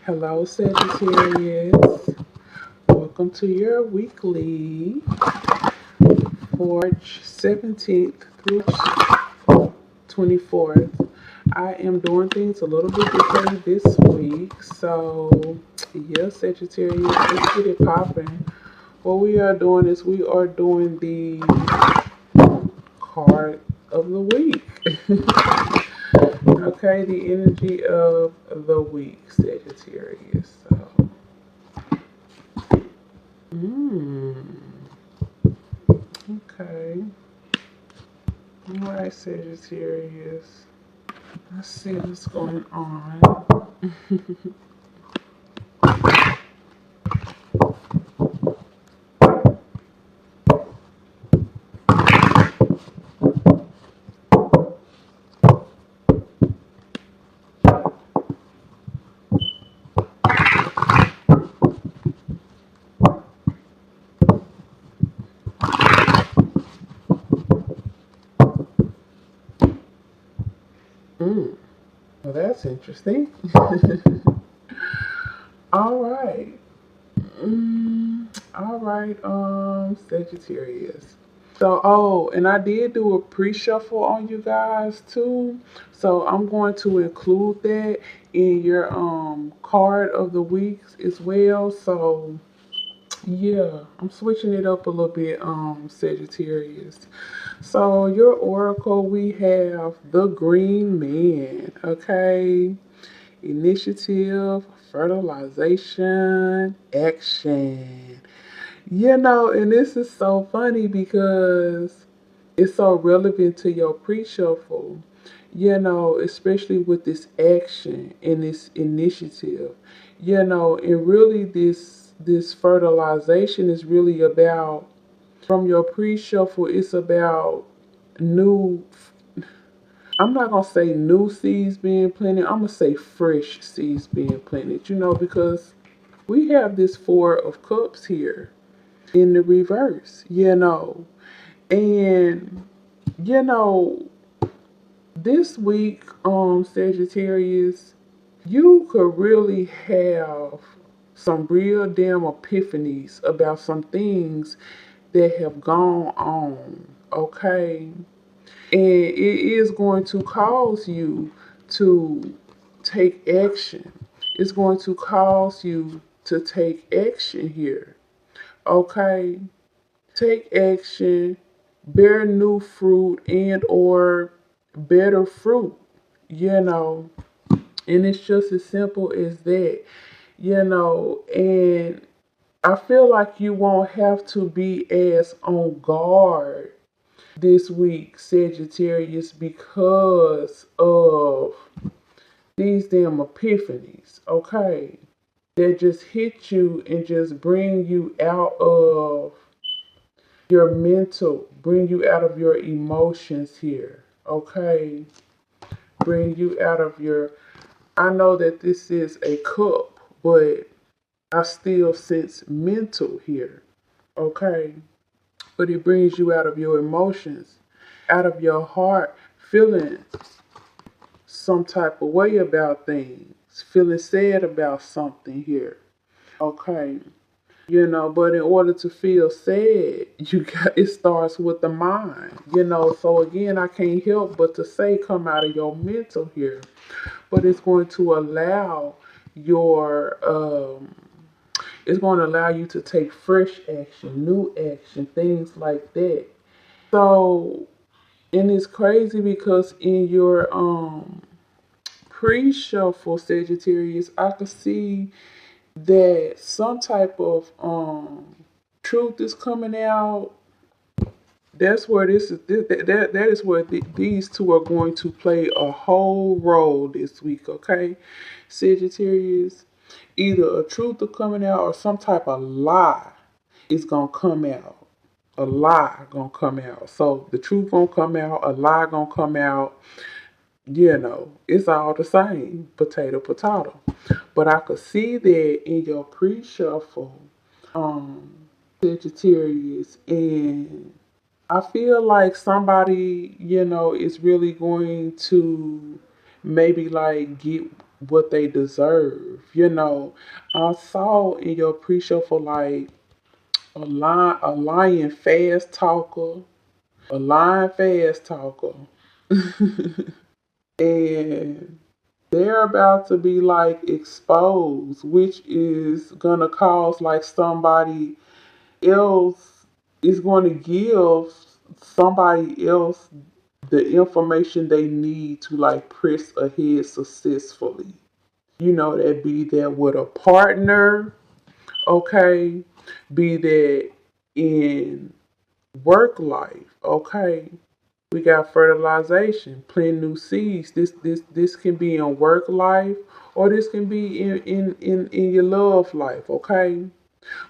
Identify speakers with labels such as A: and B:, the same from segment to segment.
A: Hello, Sagittarius. Welcome to your weekly for March 17th through 24th. I am doing things a little bit differently this week. So, yeah, Sagittarius, let's get it popping. What we are doing is we are doing the card of the week. Okay, the energy of the week, Sagittarius. So, okay. All right, Sagittarius. Let's see what's going on. Well, that's interesting. All right. All right, Sagittarius. So, oh, and I did do a pre-shuffle on you guys too. So I'm going to include that in your card of the week as well. So yeah, I'm switching it up a little bit, Sagittarius. So your oracle, we have the Green Man, okay? Initiative, fertilization, action. And this is so funny because it's so relevant to your pre-shuffle, especially with this action and this initiative, and really this fertilization is really about, from your pre-shuffle, it's about new, I'm not gonna say new seeds being planted, I'm gonna say fresh seeds being planted, because we have this Four of Cups here in the reverse, and you know, this week, Sagittarius, you could really have some real damn epiphanies about some things that have gone on, okay? And it is going to cause you to take action. It's going to cause you to take action here, okay? Take action, bear new fruit and or better fruit, you know. And it's just as simple as that, and I feel like you won't have to be as on guard this week, Sagittarius, because of these damn epiphanies, okay? That just hit you and just bring you out of your mental, bring you out of your emotions here, okay? Bring you out of your, I know that this is a cup, but I still sense mental here, okay? But it brings you out of your emotions, out of your heart, feeling some type of way about things, feeling sad about something here, okay? But in order to feel sad, it starts with the mind, So again, I can't help but to say, come out of your mental here, but your it's going to allow you to take fresh action, new action, things like that. So, and it's crazy because in your pre-shuffle, Sagittarius, I could see that some type of truth is coming out. That's where this is. That is where these two are going to play a whole role this week. Okay, Sagittarius, either a truth is coming out or some type of lie is gonna come out. A lie gonna come out. So the truth gonna come out. A lie gonna come out. It's all the same, potato, potato. But I could see that in your pre-shuffle, um, Sagittarius, and I feel like somebody, is really going to maybe like what they deserve. I saw in your pre-show for like a lying fast talker, a lying fast talker, and they're about to be like exposed, which is gonna cause like somebody else is going to give somebody else the information they need to like press ahead successfully. That be that with a partner, okay, be that in work life, okay. We got fertilization, plant new seeds. This can be in work life, or this can be in your love life, okay?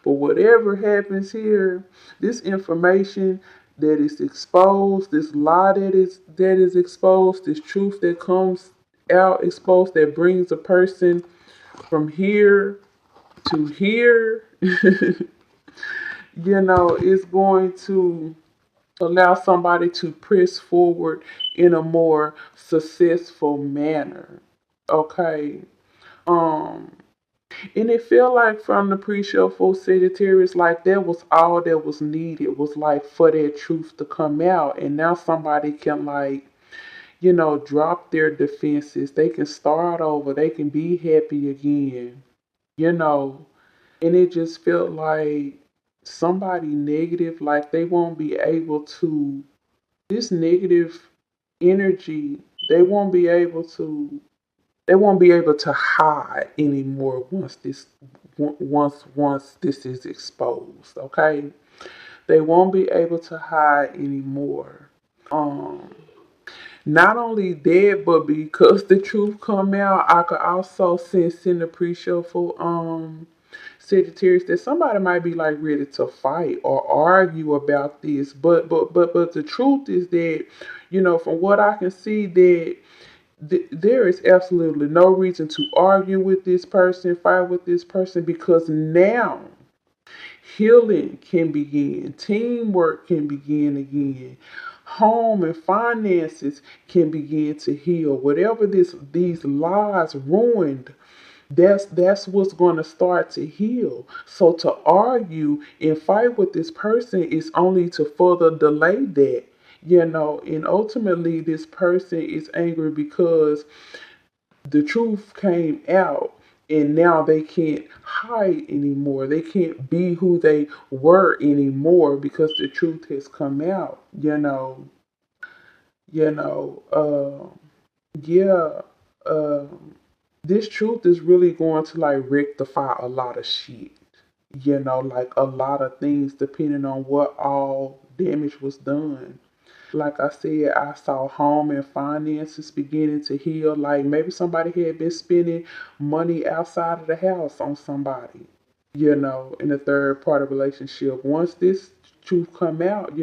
A: But whatever happens here, this information that is exposed, this lie that is exposed, this truth that comes out exposed that brings a person from here to here, is going to allow somebody to press forward in a more successful manner. Okay. Um, and it felt like from the pre-show for Sagittarius, like that was all that was needed, was like for that truth to come out. And now somebody can like, drop their defenses. They can start over. They can be happy again, you know. And it just felt like somebody negative, like they won't be able to, this negative energy, they won't be able to hide anymore once this is exposed. Okay, they won't be able to hide anymore. Um, Not only that, but because the truth come out, I could also sense in the pre-show for Sagittarius that somebody might be like ready to fight or argue about this. But the truth is that, from what I can see, that there is absolutely no reason to argue with this person, fight with this person, because now healing can begin, teamwork can begin again, home and finances can begin to heal. Whatever these lies ruined, that's what's going to start to heal. So to argue and fight with this person is only to further delay that. And ultimately this person is angry because the truth came out, and now they can't hide anymore. They can't be who they were anymore because the truth has come out. You know, yeah. Um, this truth is really going to like rectify a lot of shit. Like a lot of things depending on what all damage was done. Like I said, I saw home and finances beginning to heal. Like maybe somebody had been spending money outside of the house on somebody, in the third part of relationship. Once this truth come out,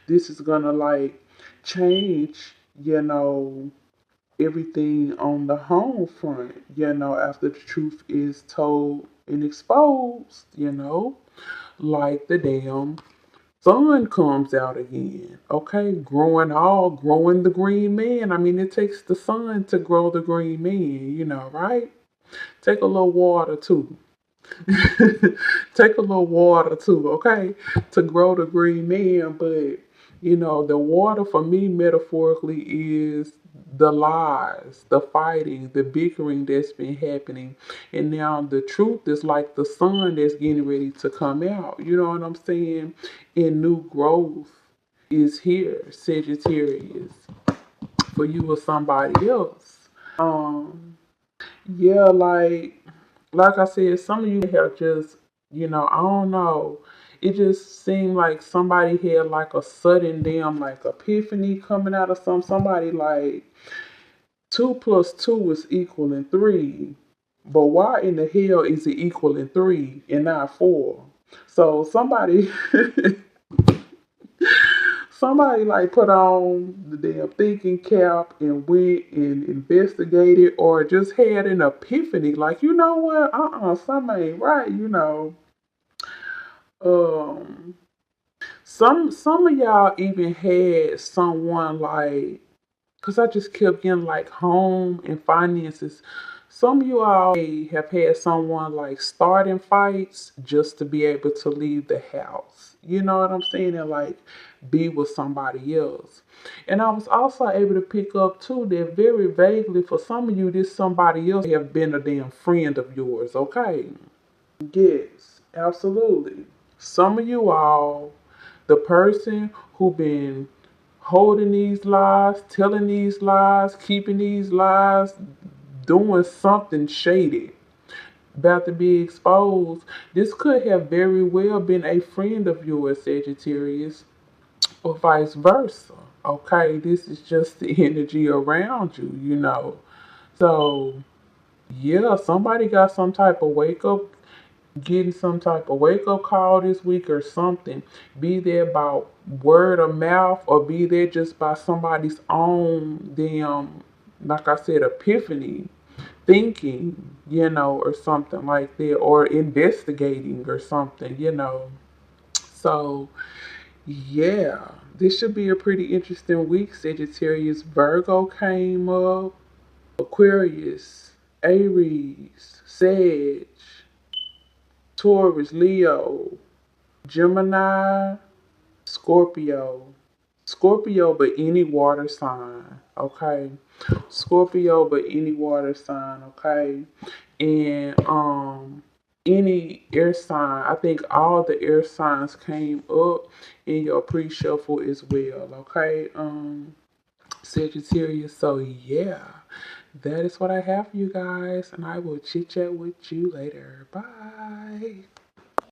A: this is gonna like change, everything on the home front, after the truth is told and exposed, like the damn sun comes out again. Okay, growing the green man. I mean, it takes the sun to grow the green man, right? Take a little water too. Take a little water too, okay, to grow the green man. But the water for me metaphorically is the lies, the fighting, the bickering that's been happening. And now the truth is like the sun that's getting ready to come out. You know what I'm saying? And new growth is here, Sagittarius, for you or somebody else. Um, yeah, like I said, some of you have just, I don't know. It just seemed like somebody had like a sudden damn like epiphany coming out of somebody like 2 plus 2 is equaling 3. But why in the hell is it equaling 3 and not 4? So somebody like put on the damn thinking cap and went and investigated or just had an epiphany. Like, you know what? Something ain't right, Um some of y'all even had someone like, cause I just kept getting like home and finances. Some of you all may have had someone like starting fights just to be able to leave the house. You know what I'm saying? And like be with somebody else. And I was also able to pick up too that very vaguely for some of you, this somebody else have been a damn friend of yours, okay? Yes, absolutely. Some of you all, the person who been holding these lies, telling these lies, keeping these lies, doing something shady, about to be exposed. This could have very well been a friend of yours, Sagittarius, or vice versa. Okay, this is just the energy around you, you know. So, yeah, somebody got some type of wake up, getting some type of wake up call this week or something. Be there by word of mouth or be there just by somebody's own damn, like I said, epiphany, thinking, you know, or something like that, or investigating or something, you know. So, yeah, this should be a pretty interesting week. Sagittarius, Virgo came up, Aquarius, Aries, Sag, Taurus, Leo, Gemini, Scorpio. Scorpio, but any water sign, okay? Scorpio, but any water sign, okay? And any air sign. I think all the air signs came up in your pre-shuffle as well, okay? Sagittarius. So yeah, that is what I have for you guys, and I will chit chat with you later. Bye.